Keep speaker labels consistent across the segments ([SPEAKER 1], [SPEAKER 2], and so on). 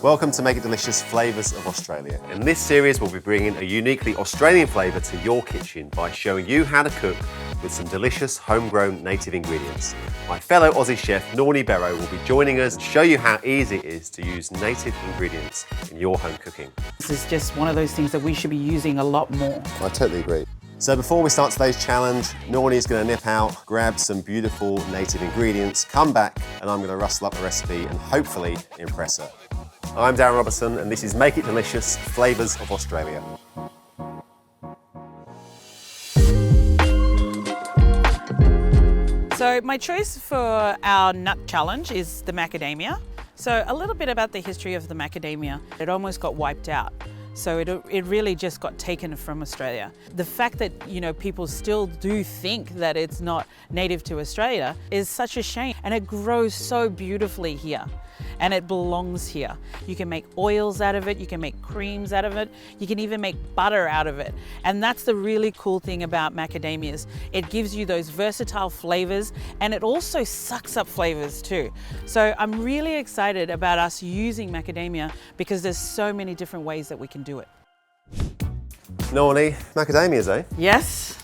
[SPEAKER 1] Welcome to Make It Delicious Flavours of Australia. In this series, we'll be bringing a uniquely Australian flavour to your kitchen by showing you how to cook with some delicious homegrown native ingredients. My fellow Aussie chef, Nornie Bero, will be joining us to show you how easy it is to use native ingredients in your home cooking.
[SPEAKER 2] This is just one of those things that we should be using a lot more.
[SPEAKER 1] I totally agree. So before we start today's challenge, Nornie's going to nip out, grab some beautiful native ingredients, come back, and I'm going to rustle up a recipe and hopefully impress her. I'm Darren Robertson, and this is Make It Delicious Flavours of Australia.
[SPEAKER 2] So my choice for our nut challenge is the macadamia. So a little bit about the history of the macadamia. It almost got wiped out. So it really just got taken from Australia. The fact that, people still do think that it's not native to Australia is such a shame. And it grows so beautifully here. And it belongs here. You can make oils out of it, you can make creams out of it, you can even make butter out of it. And that's the really cool thing about macadamias. It gives you those versatile flavors, and it also sucks up flavors too. So I'm really excited about us using macadamia because there's so many different ways that we can do it.
[SPEAKER 1] Nornie, macadamias, eh?
[SPEAKER 2] Yes.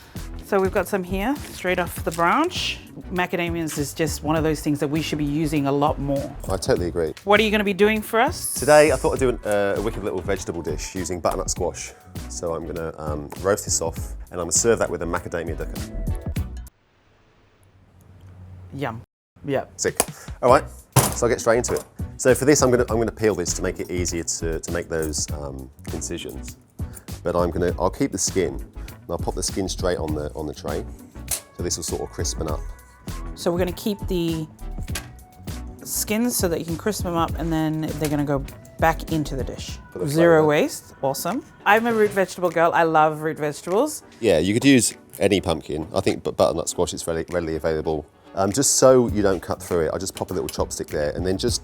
[SPEAKER 2] So we've got some here, straight off the branch. Macadamias is just one of those things that we should be using a lot more.
[SPEAKER 1] I totally agree.
[SPEAKER 2] What are you going to be doing for us?
[SPEAKER 1] Today I thought I'd do a wicked little vegetable dish using butternut squash. So I'm going to roast this off and I'm going to serve that with a macadamia dukkah.
[SPEAKER 2] Yum. Yep.
[SPEAKER 1] Sick. All right, so I'll get straight into it. So for this I'm going to peel this to make it easier to make those incisions. But I'll keep the skin and I'll pop the skin straight on the tray. So this will sort of crispen up.
[SPEAKER 2] So we're going to keep the skins so that you can crisp them up, and then they're going to go back into the dish. Zero waste, awesome. I'm a root vegetable girl, I love root vegetables.
[SPEAKER 1] Yeah, you could use any pumpkin. I think butternut squash is readily available. Just so you don't cut through it, I just pop a little chopstick there and then just,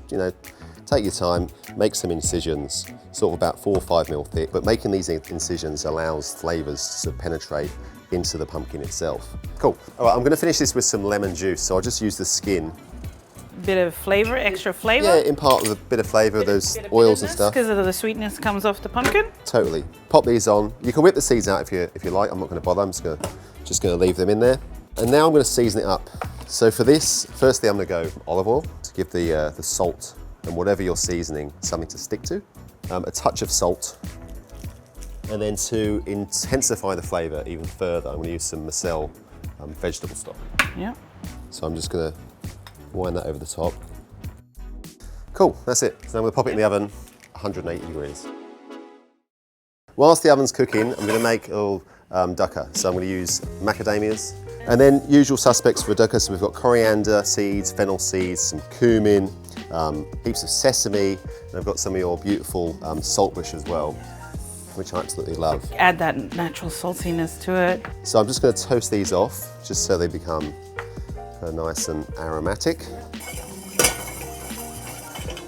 [SPEAKER 1] take your time, make some incisions, sort of about 4 or 5 mil thick, but making these incisions allows flavours to penetrate into the pumpkin itself. Cool. All right, I'm going to finish this with some lemon juice, so I'll just use the skin.
[SPEAKER 2] Bit of flavour, extra flavour.
[SPEAKER 1] Yeah, impart with a bit of flavour, those oils and stuff.
[SPEAKER 2] Because of the sweetness comes off the pumpkin.
[SPEAKER 1] Totally. Pop these on. You can whip the seeds out if you like. I'm not going to bother. I'm just going to leave them in there. And now I'm going to season it up. So for this, firstly I'm going to go olive oil to give the salt and whatever you're seasoning something to stick to. A touch of salt. And then to intensify the flavour even further, I'm going to use some Massel vegetable stock.
[SPEAKER 2] Yeah.
[SPEAKER 1] So I'm just going to wind that over the top. Cool, that's it. So I'm going to pop it in the oven, 180 degrees. Whilst the oven's cooking, I'm going to make a little dukkah. So I'm going to use macadamias. And then usual suspects for dukkah, so we've got coriander seeds, fennel seeds, some cumin, heaps of sesame, and I've got some of your beautiful saltbush as well, which I absolutely love.
[SPEAKER 2] Add that natural saltiness to it.
[SPEAKER 1] So I'm just going to toast these off, just so they become nice and aromatic.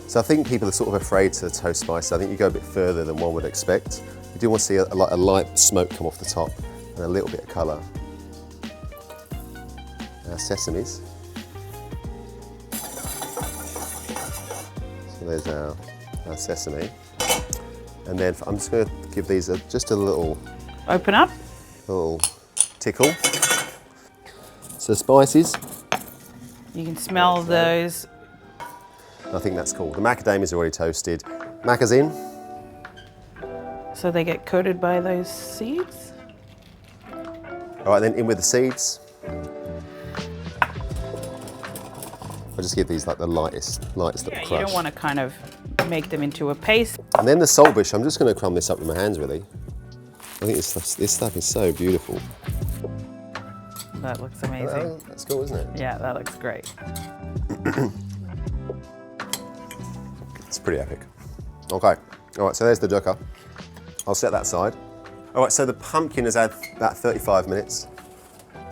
[SPEAKER 1] So I think people are sort of afraid to toast spice. I think you go a bit further than one would expect. You do want to see a light smoke come off the top and a little bit of colour. Our sesames. So there's our sesame. And then I'm just going to give these just a little...
[SPEAKER 2] Open up.
[SPEAKER 1] Little tickle. So spices.
[SPEAKER 2] You can smell those.
[SPEAKER 1] I think that's cool. The macadamia's already toasted. Macca's in.
[SPEAKER 2] So they get coated by those seeds.
[SPEAKER 1] All right, then in with the seeds. I'll just give these like the lightest little crush.
[SPEAKER 2] You don't want to kind of make them into a paste.
[SPEAKER 1] And then the saltbush, I'm just going to crumb this up with my hands really. I think this stuff is so beautiful.
[SPEAKER 2] That looks amazing.
[SPEAKER 1] That's cool, isn't it?
[SPEAKER 2] Yeah, that looks great.
[SPEAKER 1] It's pretty epic. Okay, all right, so there's the dukkah. I'll set that aside. All right, so the pumpkin has had about 35 minutes.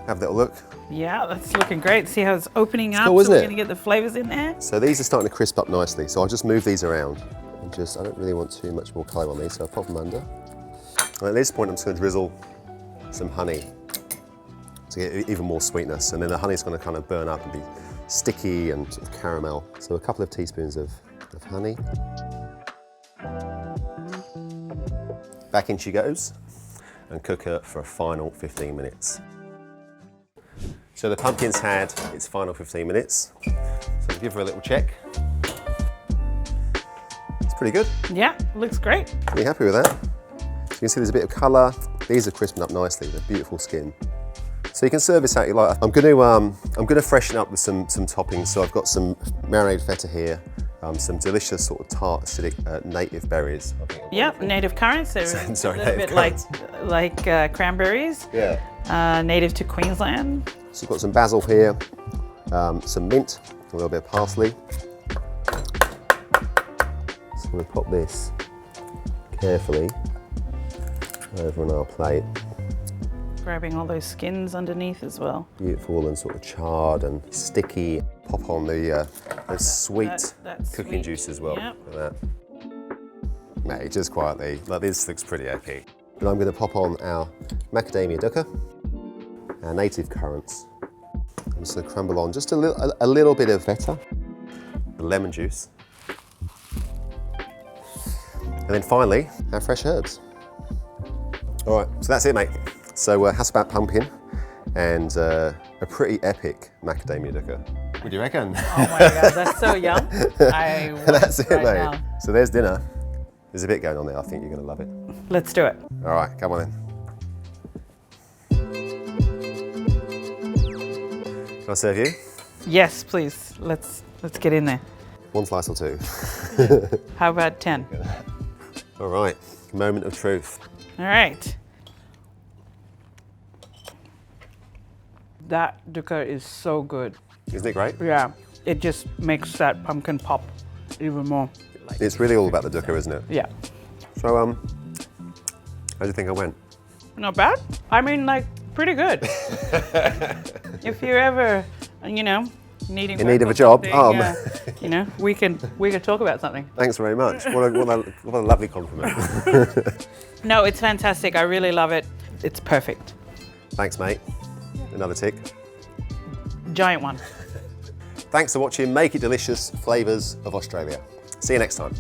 [SPEAKER 1] Have a little look.
[SPEAKER 2] Yeah, that's looking great. See how it's opening up?
[SPEAKER 1] Cool, isn't
[SPEAKER 2] so
[SPEAKER 1] it?
[SPEAKER 2] we're going to get the flavours in there.
[SPEAKER 1] So these are starting to crisp up nicely, so I'll just move these around. And I don't really want too much more colour on these, so I'll pop them under. And at this point, I'm just going to drizzle some honey to get even more sweetness, and then the honey's going to kind of burn up and be sticky and sort of caramel. So a couple of teaspoons of honey. Back in she goes and cook her for a final 15 minutes. So the pumpkin's had its final 15 minutes. So we'll give her a little check. It's pretty good.
[SPEAKER 2] Yeah, looks great.
[SPEAKER 1] Are you happy with that? So you can see there's a bit of colour. These are crisping up nicely, they're beautiful skin. So you can serve this out you like. I'm gonna freshen up with some toppings. So I've got some marinated feta here, some delicious sort of tart acidic native berries.
[SPEAKER 2] Yep, native currants. They're
[SPEAKER 1] Sorry,
[SPEAKER 2] a little
[SPEAKER 1] native
[SPEAKER 2] bit like cranberries.
[SPEAKER 1] Yeah.
[SPEAKER 2] Native to Queensland.
[SPEAKER 1] So you've got some basil here, some mint, a little bit of parsley. So we'll pop this carefully over on our plate.
[SPEAKER 2] Grabbing all those skins underneath as well.
[SPEAKER 1] Beautiful and sort of charred and sticky. Pop on the sweet cooking
[SPEAKER 2] sweet
[SPEAKER 1] juice as well.
[SPEAKER 2] Yep.
[SPEAKER 1] Like that. Mate, just quietly. Like, this looks pretty epic. But I'm going to pop on our Macadamia Dukkah, our native currants. I'm just going to crumble on just a little bit of feta, the lemon juice, and then finally our fresh herbs. All right, so that's it, mate. So Hasselback pumpkin and a pretty epic Macadamia Dukkah. What do you reckon?
[SPEAKER 2] Oh my God, that's so yum.
[SPEAKER 1] That's it,
[SPEAKER 2] right
[SPEAKER 1] mate.
[SPEAKER 2] now.
[SPEAKER 1] So there's dinner. There's a bit going on there. I think you're going to love it.
[SPEAKER 2] Let's do it.
[SPEAKER 1] All right, come on then. Can I serve you?
[SPEAKER 2] Yes, please. Let's get in there.
[SPEAKER 1] One slice or two.
[SPEAKER 2] How about 10?
[SPEAKER 1] All right, moment of truth.
[SPEAKER 2] All right. That Dukkah is so good.
[SPEAKER 1] Isn't it great?
[SPEAKER 2] Yeah, it just makes that pumpkin pop even more.
[SPEAKER 1] It's really all about the Dukkah, isn't it?
[SPEAKER 2] Yeah.
[SPEAKER 1] So, how do you think I went?
[SPEAKER 2] Not bad. I mean, like, pretty good. If you're ever, needing
[SPEAKER 1] In
[SPEAKER 2] work
[SPEAKER 1] need of
[SPEAKER 2] or
[SPEAKER 1] a job?
[SPEAKER 2] something, we can talk about something.
[SPEAKER 1] Thanks very much. What a lovely compliment.
[SPEAKER 2] No, it's fantastic. I really love it. It's perfect.
[SPEAKER 1] Thanks, mate. Another tick.
[SPEAKER 2] Giant one.
[SPEAKER 1] Thanks for watching Make It Delicious Flavours of Australia. See you next time.